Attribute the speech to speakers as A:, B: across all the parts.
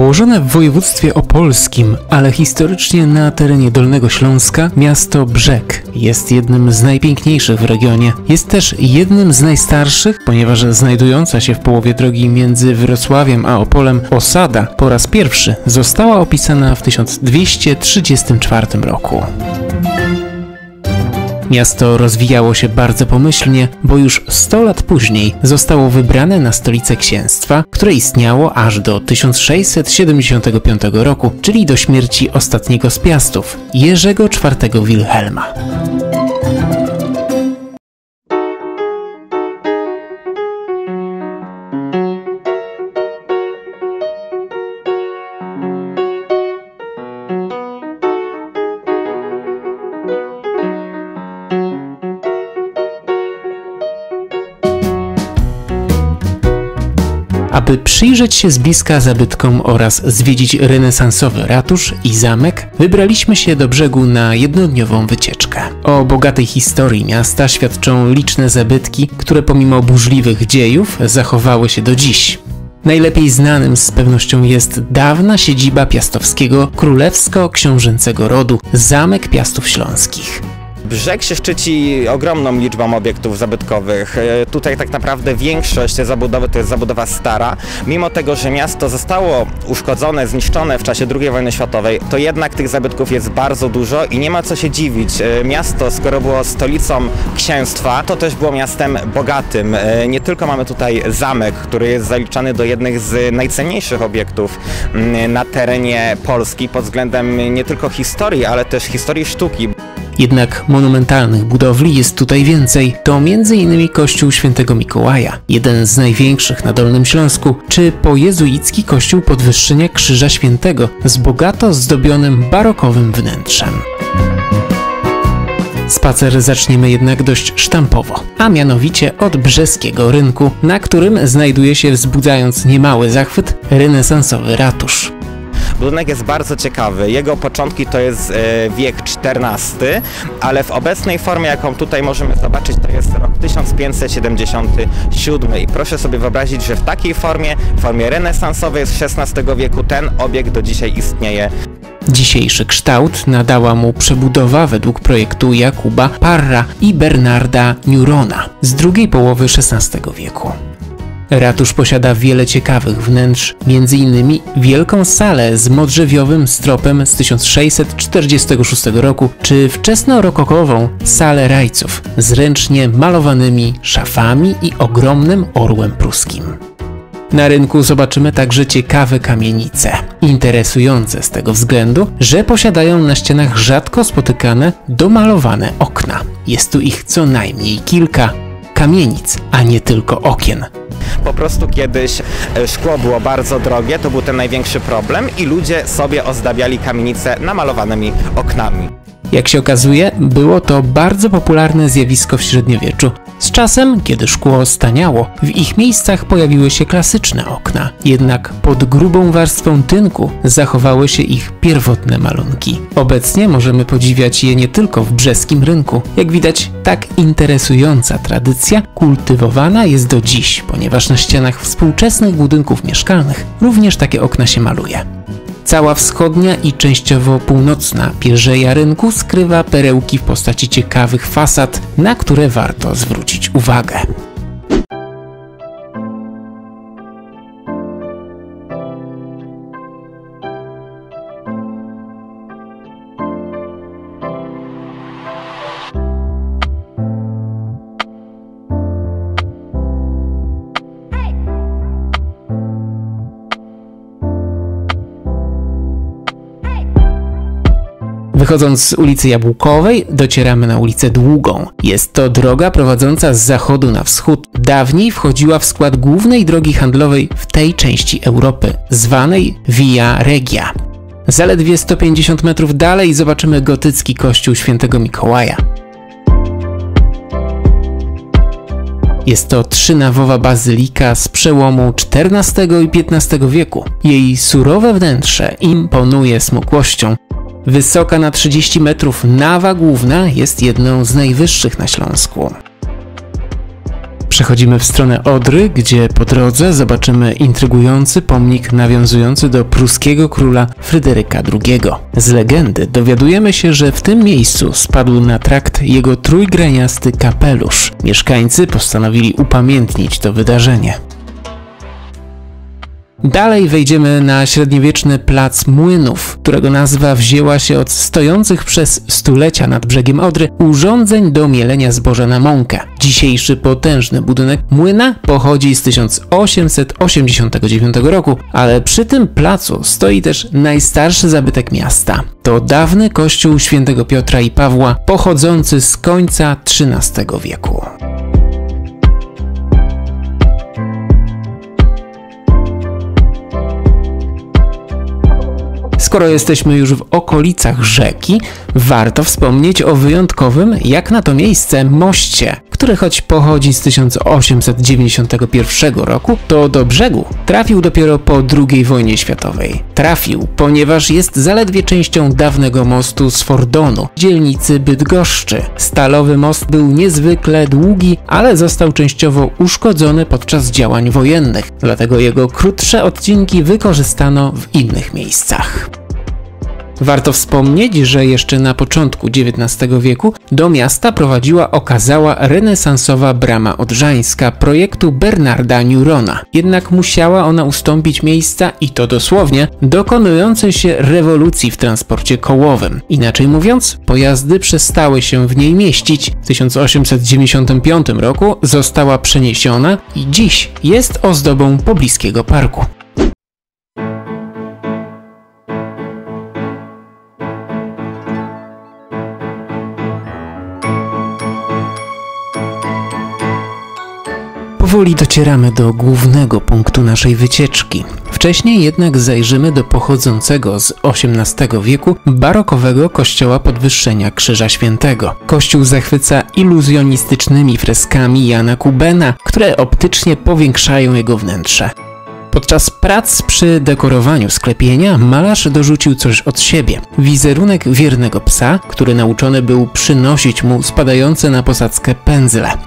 A: Położone w województwie opolskim, ale historycznie na terenie Dolnego Śląska, miasto Brzeg jest jednym z najpiękniejszych w regionie. Jest też jednym z najstarszych, ponieważ znajdująca się w połowie drogi między Wrocławiem a Opolem osada po raz pierwszy została opisana w 1234 roku. Miasto rozwijało się bardzo pomyślnie, bo już 100 lat później zostało wybrane na stolicę księstwa, które istniało aż do 1675 roku, czyli do śmierci ostatniego z Piastów, Jerzego IV Wilhelma. Aby przyjrzeć się z bliska zabytkom oraz zwiedzić renesansowy ratusz i zamek, wybraliśmy się do Brzegu na jednodniową wycieczkę. O bogatej historii miasta świadczą liczne zabytki, które pomimo burzliwych dziejów zachowały się do dziś. Najlepiej znanym z pewnością jest dawna siedziba piastowskiego królewsko-książęcego rodu, Zamek Piastów Śląskich.
B: Brzeg się szczyci ogromną liczbą obiektów zabytkowych. Tutaj tak naprawdę większość tej zabudowy to jest zabudowa stara. Mimo tego, że miasto zostało uszkodzone, zniszczone w czasie II wojny światowej, to jednak tych zabytków jest bardzo dużo i nie ma co się dziwić. Miasto, skoro było stolicą księstwa, to też było miastem bogatym. Nie tylko mamy tutaj zamek, który jest zaliczany do jednych z najcenniejszych obiektów na terenie Polski pod względem nie tylko historii, ale też historii sztuki.
A: Jednak monumentalnych budowli jest tutaj więcej. To m.in. kościół Świętego Mikołaja, jeden z największych na Dolnym Śląsku, czy pojezuicki kościół Podwyższenia Krzyża Świętego z bogato zdobionym barokowym wnętrzem. Spacer zaczniemy jednak dość sztampowo, a mianowicie od brzeskiego rynku, na którym znajduje się, wzbudzając niemały zachwyt, renesansowy ratusz.
B: Budynek jest bardzo ciekawy. Jego początki to jest wiek XIV, ale w obecnej formie, jaką tutaj możemy zobaczyć, to jest rok 1577. I proszę sobie wyobrazić, że w takiej formie renesansowej z XVI wieku, ten obiekt do dzisiaj istnieje.
A: Dzisiejszy kształt nadała mu przebudowa według projektu Jakuba Parra i Bernarda Nurona z drugiej połowy XVI wieku. Ratusz posiada wiele ciekawych wnętrz, m.in. wielką salę z modrzewiowym stropem z 1646 roku, czy wczesnorokokową salę rajców z ręcznie malowanymi szafami i ogromnym orłem pruskim. Na rynku zobaczymy także ciekawe kamienice, interesujące z tego względu, że posiadają na ścianach rzadko spotykane domalowane okna. Jest tu ich co najmniej kilka kamienic, a nie tylko okien.
B: Po prostu kiedyś szkło było bardzo drogie, to był ten największy problem i ludzie sobie ozdabiali kamienice namalowanymi oknami.
A: Jak się okazuje, było to bardzo popularne zjawisko w średniowieczu. Z czasem, kiedy szkło staniało, w ich miejscach pojawiły się klasyczne okna. Jednak pod grubą warstwą tynku zachowały się ich pierwotne malunki. Obecnie możemy podziwiać je nie tylko w brzeskim rynku. Jak widać, tak interesująca tradycja kultywowana jest do dziś, ponieważ na ścianach współczesnych budynków mieszkalnych również takie okna się maluje. Cała wschodnia i częściowo północna pierzeja rynku skrywa perełki w postaci ciekawych fasad, na które warto zwrócić uwagę. Wychodząc z ulicy Jabłkowej, docieramy na ulicę Długą. Jest to droga prowadząca z zachodu na wschód. Dawniej wchodziła w skład głównej drogi handlowej w tej części Europy, zwanej Via Regia. Zaledwie 150 metrów dalej zobaczymy gotycki kościół Świętego Mikołaja. Jest to trzynawowa bazylika z przełomu XIV i XV wieku. Jej surowe wnętrze imponuje smukłością. Wysoka na 30 metrów nawa główna jest jedną z najwyższych na Śląsku. Przechodzimy w stronę Odry, gdzie po drodze zobaczymy intrygujący pomnik nawiązujący do pruskiego króla Fryderyka II. Z legendy dowiadujemy się, że w tym miejscu spadł na trakt jego trójgraniasty kapelusz. Mieszkańcy postanowili upamiętnić to wydarzenie. Dalej wejdziemy na średniowieczny plac Młynów, którego nazwa wzięła się od stojących przez stulecia nad brzegiem Odry urządzeń do mielenia zboża na mąkę. Dzisiejszy potężny budynek młyna pochodzi z 1889 roku, ale przy tym placu stoi też najstarszy zabytek miasta. To dawny kościół świętego Piotra i Pawła, pochodzący z końca XIII wieku. Skoro jesteśmy już w okolicach rzeki, warto wspomnieć o wyjątkowym, jak na to miejsce, moście, który choć pochodzi z 1891 roku, to do brzegu trafił dopiero po II wojnie światowej. Trafił, ponieważ jest zaledwie częścią dawnego mostu z Fordonu, dzielnicy Bydgoszczy. Stalowy most był niezwykle długi, ale został częściowo uszkodzony podczas działań wojennych, dlatego jego krótsze odcinki wykorzystano w innych miejscach. Warto wspomnieć, że jeszcze na początku XIX wieku do miasta prowadziła okazała renesansowa brama odrzańska projektu Bernarda Nurona. Jednak musiała ona ustąpić miejsca, i to dosłownie, dokonującej się rewolucji w transporcie kołowym. Inaczej mówiąc, pojazdy przestały się w niej mieścić. W 1895 roku została przeniesiona i dziś jest ozdobą pobliskiego parku. Powoli docieramy do głównego punktu naszej wycieczki. Wcześniej jednak zajrzymy do pochodzącego z XVIII wieku barokowego kościoła Podwyższenia Krzyża Świętego. Kościół zachwyca iluzjonistycznymi freskami Jana Kubena, które optycznie powiększają jego wnętrze. Podczas prac przy dekorowaniu sklepienia malarz dorzucił coś od siebie. Wizerunek wiernego psa, który nauczony był przynosić mu spadające na posadzkę pędzle.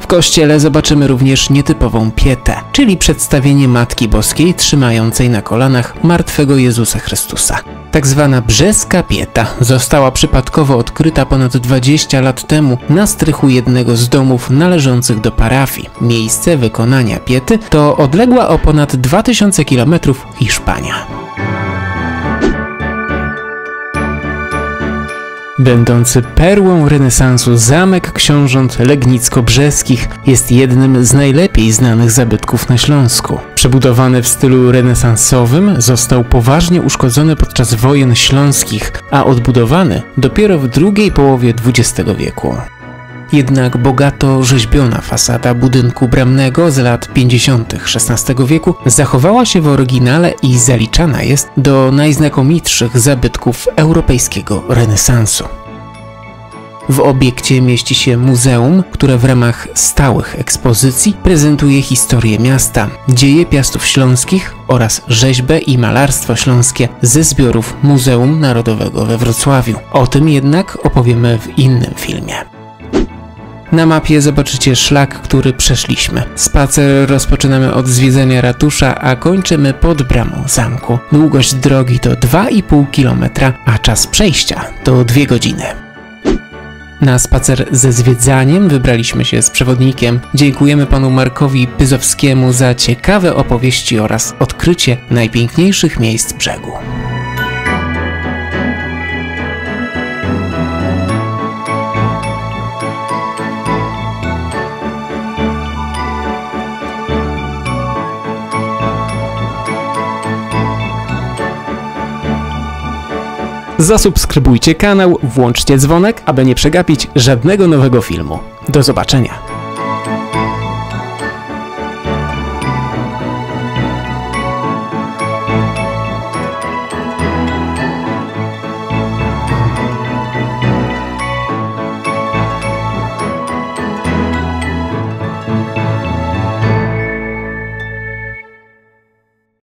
A: W kościele zobaczymy również nietypową pietę, czyli przedstawienie Matki Boskiej trzymającej na kolanach martwego Jezusa Chrystusa. Tak zwana brzeska pieta została przypadkowo odkryta ponad 20 lat temu na strychu jednego z domów należących do parafii. Miejsce wykonania piety to odległa o ponad 2000 km Hiszpania. Będący perłą renesansu zamek książąt legnicko-brzeskich jest jednym z najlepiej znanych zabytków na Śląsku. Przebudowany w stylu renesansowym, został poważnie uszkodzony podczas wojen śląskich, a odbudowany dopiero w drugiej połowie XX wieku. Jednak bogato rzeźbiona fasada budynku bramnego z lat 50. XVI wieku zachowała się w oryginale i zaliczana jest do najznakomitszych zabytków europejskiego renesansu. W obiekcie mieści się muzeum, które w ramach stałych ekspozycji prezentuje historię miasta, dzieje Piastów Śląskich oraz rzeźbę i malarstwo śląskie ze zbiorów Muzeum Narodowego we Wrocławiu. O tym jednak opowiemy w innym filmie. Na mapie zobaczycie szlak, który przeszliśmy. Spacer rozpoczynamy od zwiedzania ratusza, a kończymy pod bramą zamku. Długość drogi to 2,5 km, a czas przejścia to 2 godziny. Na spacer ze zwiedzaniem wybraliśmy się z przewodnikiem. Dziękujemy panu Markowi Pyzowskiemu za ciekawe opowieści oraz odkrycie najpiękniejszych miejsc brzegu. Zasubskrybujcie kanał, włączcie dzwonek, aby nie przegapić żadnego nowego filmu. Do zobaczenia!